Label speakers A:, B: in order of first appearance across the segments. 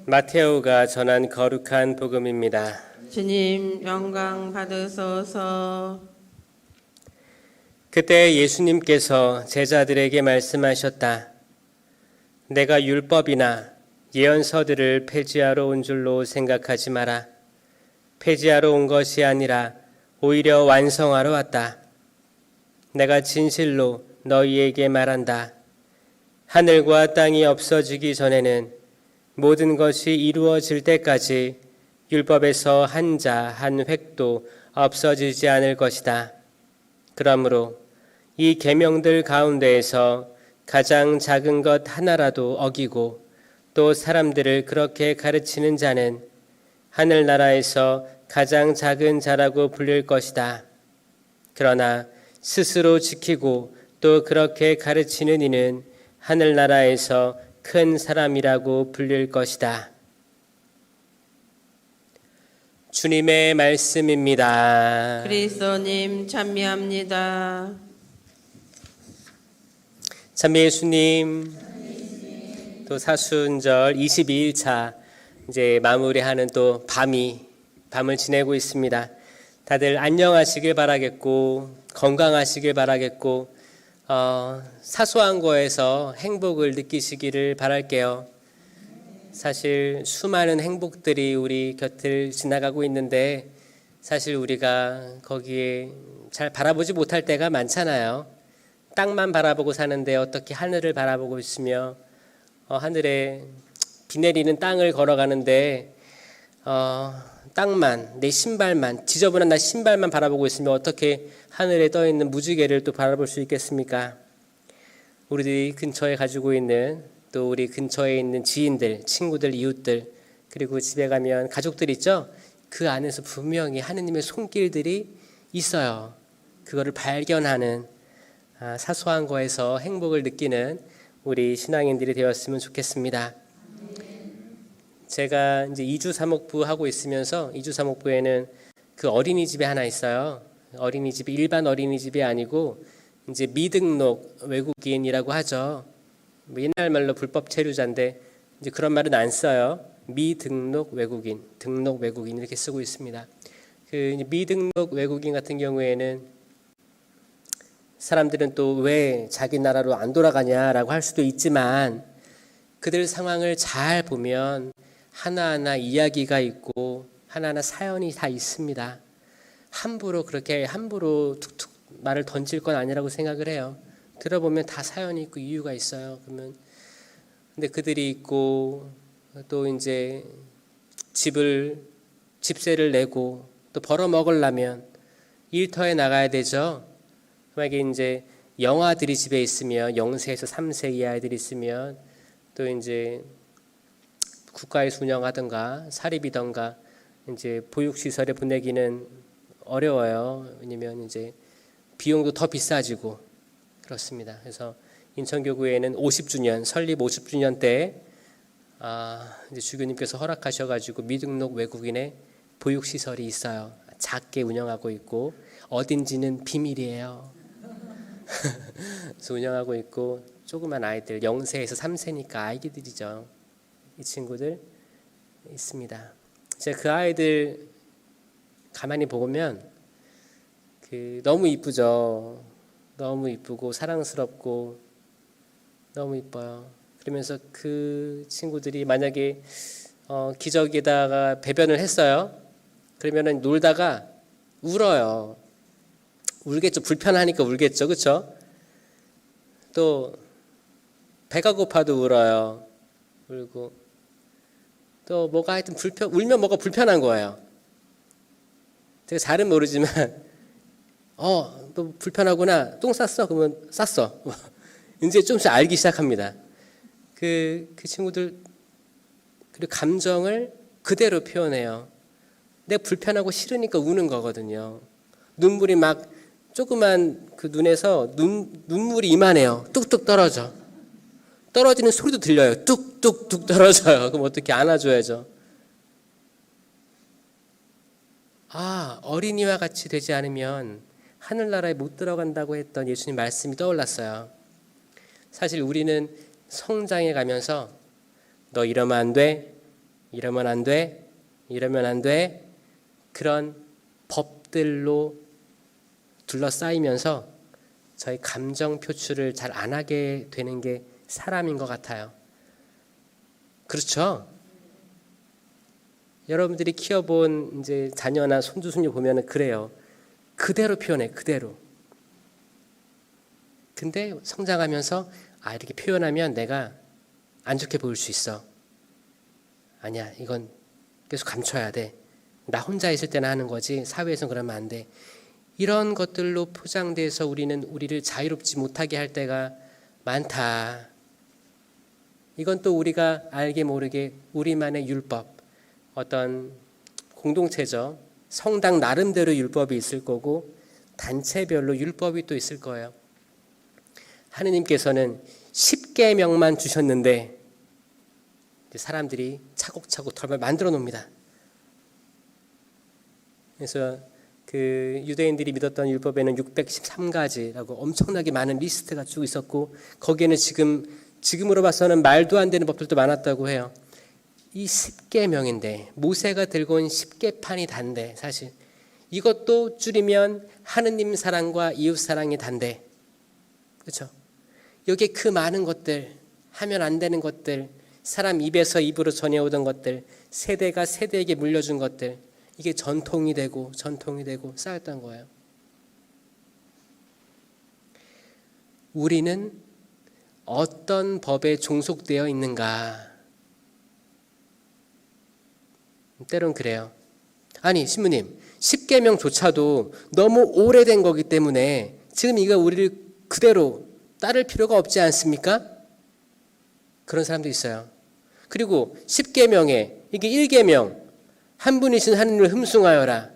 A: 마테오가 전한 거룩한 복음입니다.
B: 주님 영광 받으소서.
A: 그때 예수님께서 제자들에게 말씀하셨다. 내가 율법이나 예언서들을 폐지하러 온 줄로 생각하지 마라. 폐지하러 온 것이 아니라 오히려 완성하러 왔다. 내가 진실로 너희에게 말한다. 하늘과 땅이 없어지기 전에는 모든 것이 이루어질 때까지 율법에서 한 자 한 획도 없어지지 않을 것이다. 그러므로 이 계명들 가운데에서 가장 작은 것 하나라도 어기고 또 사람들을 그렇게 가르치는 자는 하늘나라에서 가장 작은 자라고 불릴 것이다. 그러나 스스로 지키고 또 그렇게 가르치는 이는 하늘나라에서 큰 사람이라고 불릴 것이다. 주님의 말씀입니다.
B: 그리스도님 찬미합니다.
A: 참미 예수님, 또 사순절 22일차 이제 마무리하는 또 밤을 지내고 있습니다. 다들 안녕하시길 바라겠고 건강하시길 바라겠고 사소한 거에서 행복을 느끼시기를 바랄게요. 사실 수많은 행복들이 우리 곁을 지나가고 있는데 사실 우리가 거기에 잘 바라보지 못할 때가 많잖아요. 땅만 바라보고 사는데 어떻게 하늘을 바라보고 있으며 하늘에 비 내리는 땅을 걸어가는데 땅만, 내 신발만, 지저분한 나 신발만 바라보고 있으면 어떻게 하늘에 떠있는 무지개를 또 바라볼 수 있겠습니까? 우리들이 근처에 가지고 있는 또 우리 근처에 있는 지인들, 친구들, 이웃들, 그리고 집에 가면 가족들 있죠? 그 안에서 분명히 하느님의 손길들이 있어요. 그거를 발견하는 사소한 거에서 행복을 느끼는 우리 신앙인들이 되었으면 좋겠습니다. 제가 이제 2주 사목부 하고 있으면서 2주 사목부에는 그 어린이집이 하나 있어요. 어린이집이 일반 어린이집이 아니고 이제 미등록 외국인이라고 하죠. 옛날 말로 불법 체류자인데 이제 그런 말은 안 써요. 미등록 외국인, 등록 외국인 이렇게 쓰고 있습니다. 그 미등록 외국인 같은 경우에는 사람들은 또 왜 자기 나라로 안 돌아가냐라고 할 수도 있지만 그들 상황을 잘 보면 하나하나 이야기가 있고 하나하나 사연이 다 있습니다. 함부로 툭툭 말을 던질 건 아니라고 생각을 해요. 들어보면 다 사연이 있고 이유가 있어요. 그러면 근데 그들이 있고 또 이제 집세를 내고 또 벌어 먹으려면 일터에 나가야 되죠. 만약에 이제 영아들이 집에 있으면 0세에서 3세 이하 아이들이 있으면 또 이제 국가에서 운영하든가 사립이든가 이제 보육시설에 보내기는 어려워요. 왜냐면 이제 비용도 더 비싸지고 그렇습니다. 그래서 인천교구에는 50주년 설립 50주년 때 이제 주교님께서 허락하셔가지고 미등록 외국인의 보육시설이 있어요. 작게 운영하고 있고 어딘지는 비밀이에요. 그래서 운영하고 있고 조그만 아이들 0세에서 3세니까 아기들이죠. 이 친구들 있습니다. 제가 그 아이들 가만히 보면 너무 이쁘죠. 너무 이쁘고 사랑스럽고 너무 이뻐요. 그러면서 그 친구들이 만약에 기저귀에다가 배변을 했어요. 그러면은 놀다가 울어요. 울겠죠. 불편하니까 울겠죠. 그렇죠? 또 배가 고파도 울어요. 울고 또 뭐가 하여튼 울면 뭐가 불편한 거예요. 제가 잘은 모르지만 또 불편하구나. 똥 쌌어? 그러면 쌌어. 이제 좀씩 알기 시작합니다. 그 친구들 그리고 감정을 그대로 표현해요. 내가 불편하고 싫으니까 우는 거거든요. 눈물이 막 조그만 그 눈에서 눈물이 이만해요. 뚝뚝 떨어지는 소리도 들려요. 뚝뚝뚝 떨어져요. 그럼 어떻게 안아줘야죠. 어린이와 같이 되지 않으면 하늘나라에 못 들어간다고 했던 예수님 말씀이 떠올랐어요. 사실 우리는 성장해 가면서 너 이러면 안 돼, 이러면 안 돼, 이러면 안 돼, 그런 법들로 둘러싸이면서 저희 감정 표출을 잘 안 하게 되는 게 사람인 것 같아요. 그렇죠? 여러분들이 키워본 이제 자녀나 손주 손녀 보면은 그래요. 그대로 표현해, 그대로. 근데 성장하면서 이렇게 표현하면 내가 안 좋게 보일 수 있어. 아니야, 이건 계속 감춰야 돼. 나 혼자 있을 때나 하는 거지 사회에서는 그러면 안 돼. 이런 것들로 포장돼서 우리는 우리를 자유롭지 못하게 할 때가 많다. 이건 또 우리가 알게 모르게 우리만의 율법, 어떤 공동체죠. 성당 나름대로 율법이 있을 거고 단체별로 율법이 또 있을 거예요. 하느님께서는 10계명만 주셨는데 사람들이 차곡차곡 덜을 만들어 놓습니다. 그래서 그 유대인들이 믿었던 율법에는 613가지라고 엄청나게 많은 리스트가 쭉 있었고 거기에는 지금으로 봐서는 말도 안 되는 법들도 많았다고 해요. 이 10계명인데 모세가 들고 온 10계판이 단데 사실 이것도 줄이면 하느님 사랑과 이웃 사랑이 단데 그렇죠? 여기에 그 많은 것들 하면 안 되는 것들 사람 입에서 입으로 전해오던 것들 세대가 세대에게 물려준 것들 이게 전통이 되고 쌓였던 거예요. 우리는 어떤 법에 종속되어 있는가? 때론 그래요. 아니 신부님 10계명조차도 너무 오래된 거기 때문에 지금 이거 우리를 그대로 따를 필요가 없지 않습니까? 그런 사람도 있어요. 그리고 10계명에 이게 1계명 한 분이신 하느님을 흠숭하여라.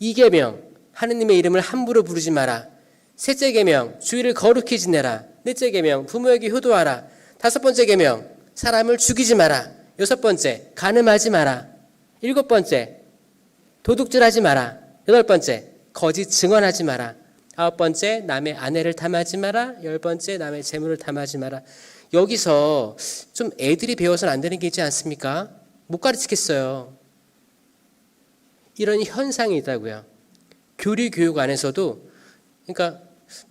A: 2계명 하느님의 이름을 함부로 부르지 마라. 셋째 계명 주의를 거룩히 지내라. 넷째 계명 부모에게 효도하라. 다섯 번째 계명 사람을 죽이지 마라. 여섯 번째 간음하지 마라. 일곱 번째 도둑질하지 마라. 여덟 번째 거짓 증언하지 마라. 아홉 번째 남의 아내를 탐하지 마라. 열 번째 남의 재물을 탐하지 마라. 여기서 좀 애들이 배워서는 안 되는 게 있지 않습니까? 못 가르치겠어요. 이런 현상이 있다고요. 교리 교육 안에서도 그러니까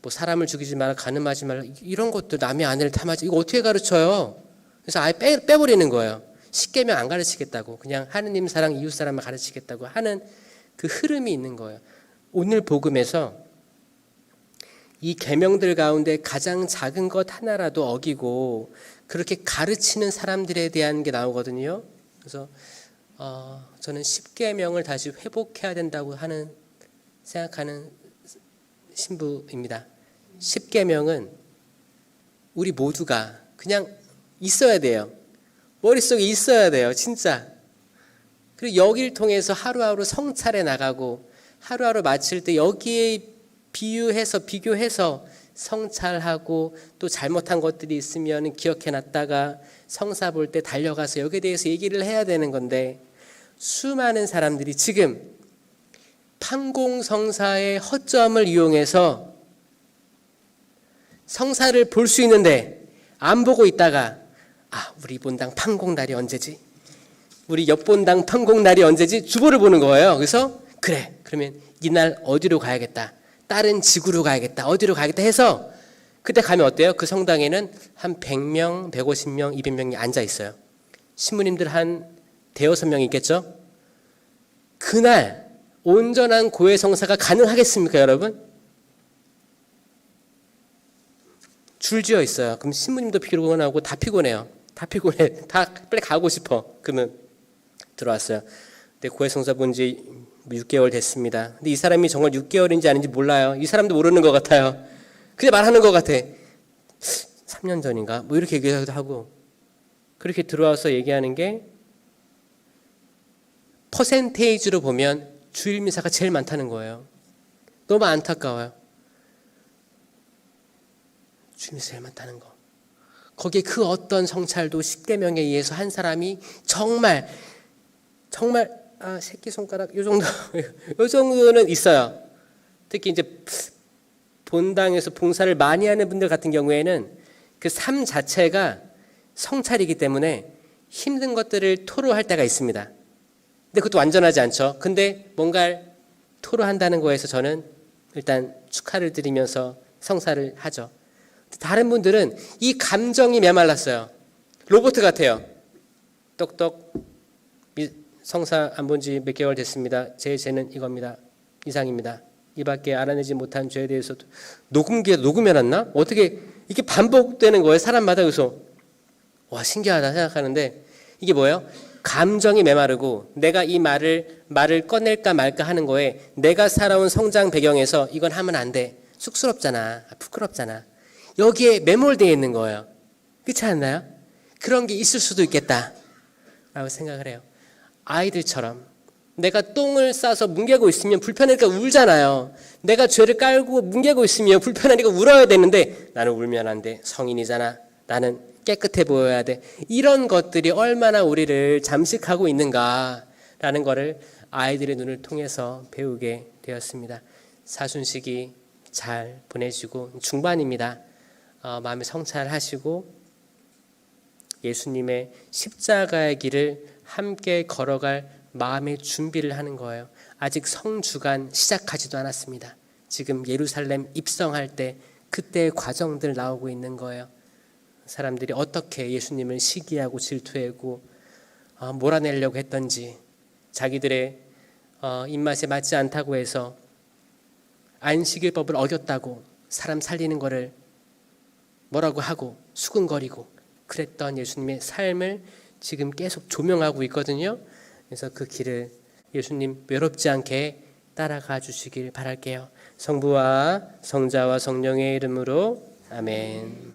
A: 뭐 사람을 죽이지 마라, 간음하지 마라 이런 것들 남의 아내를 탐하지 이거 어떻게 가르쳐요? 그래서 아예 빼버리는 거예요. 10계명 안 가르치겠다고 그냥 하느님 사랑 이웃 사랑만 가르치겠다고 하는 그 흐름이 있는 거예요. 오늘 복음에서 이 계명들 가운데 가장 작은 것 하나라도 어기고 그렇게 가르치는 사람들에 대한 게 나오거든요. 그래서 저는 10계명을 다시 회복해야 된다고 생각하는 신부입니다. 10계명은 우리 모두가 그냥 있어야 돼요. 머릿속에 있어야 돼요. 진짜. 그리고 여기를 통해서 하루하루 성찰해 나가고 하루하루 마칠 때 여기에 비교해서 성찰하고 또 잘못한 것들이 있으면 기억해 놨다가 성사 볼 때 달려가서 여기에 대해서 얘기를 해야 되는 건데 수많은 사람들이 지금 판공성사의 허점을 이용해서 성사를 볼 수 있는데 안 보고 있다가 우리 본당 판공날이 언제지? 우리 옆본당 판공날이 언제지? 주보를 보는 거예요. 그래서 그래 그러면 이날 어디로 가야겠다. 다른 지구로 가야겠다. 어디로 가야겠다 해서 그때 가면 어때요? 그 성당에는 한 100명, 150명, 200명이 앉아 있어요. 신부님들 한 대여섯 명 있겠죠? 그날 온전한 고해 성사가 가능하겠습니까, 여러분? 줄지어 있어요. 그럼 신부님도 피곤하고 다 피곤해요. 다 피곤해. 다 빨리 가고 싶어. 그러면 들어왔어요. 근데 고해 성사 본 지 6개월 됐습니다. 근데 이 사람이 정말 6개월인지 아닌지 몰라요. 이 사람도 모르는 것 같아요. 그냥 말하는 것 같아. 3년 전인가? 뭐 이렇게 얘기하기도 하고. 그렇게 들어와서 얘기하는 게 퍼센테이지로 보면 주일 미사가 제일 많다는 거예요. 너무 안타까워요. 주일 미사 제일 많다는 거. 거기에 그 어떤 성찰도 10계명에 의해서 한 사람이 정말 새끼손가락 요 정도는 있어요. 특히 이제 본당에서 봉사를 많이 하는 분들 같은 경우에는 그 삶 자체가 성찰이기 때문에 힘든 것들을 토로할 때가 있습니다. 근데 그것도 완전하지 않죠. 근데 뭔가를 토로한다는 거에서 저는 일단 축하를 드리면서 성사를 하죠. 다른 분들은 이 감정이 메말랐어요. 로봇 같아요. 똑똑, 성사 안 본 지 몇 개월 됐습니다. 제 죄는 이겁니다. 이상입니다. 이밖에 알아내지 못한 죄에 대해서 녹음기에 녹음해놨나? 어떻게 이게 반복되는 거예요. 사람마다. 그래서 와, 신기하다 생각하는데 이게 뭐예요? 감정이 메마르고 내가 이 말을 꺼낼까 말까 하는 거에 내가 살아온 성장 배경에서 이건 하면 안 돼. 쑥스럽잖아. 부끄럽잖아. 여기에 매몰되어 있는 거예요. 그렇지 않나요? 그런 게 있을 수도 있겠다 라고 생각을 해요. 아이들처럼 내가 똥을 싸서 뭉개고 있으면 불편하니까 울잖아요. 내가 죄를 깔고 뭉개고 있으면 불편하니까 울어야 되는데 나는 울면 안 돼. 성인이잖아. 나는 깨끗해 보여야 돼. 이런 것들이 얼마나 우리를 잠식하고 있는가라는 거를 아이들의 눈을 통해서 배우게 되었습니다. 사순식이 잘 보내시고 중반입니다. 마음에 성찰하시고 예수님의 십자가의 길을 함께 걸어갈 마음의 준비를 하는 거예요. 아직 성주간 시작하지도 않았습니다. 지금 예루살렘 입성할 때 그때의 과정들 나오고 있는 거예요. 사람들이 어떻게 예수님을 시기하고 질투하고 몰아내려고 했던지, 자기들의 입맛에 맞지 않다고 해서 안식일법을 어겼다고 사람 살리는 거를 뭐라고 하고 수근거리고 그랬던 예수님의 삶을 지금 계속 조명하고 있거든요. 그래서 그 길을 예수님 외롭지 않게 따라가 주시길 바랄게요. 성부와 성자와 성령의 이름으로 아멘.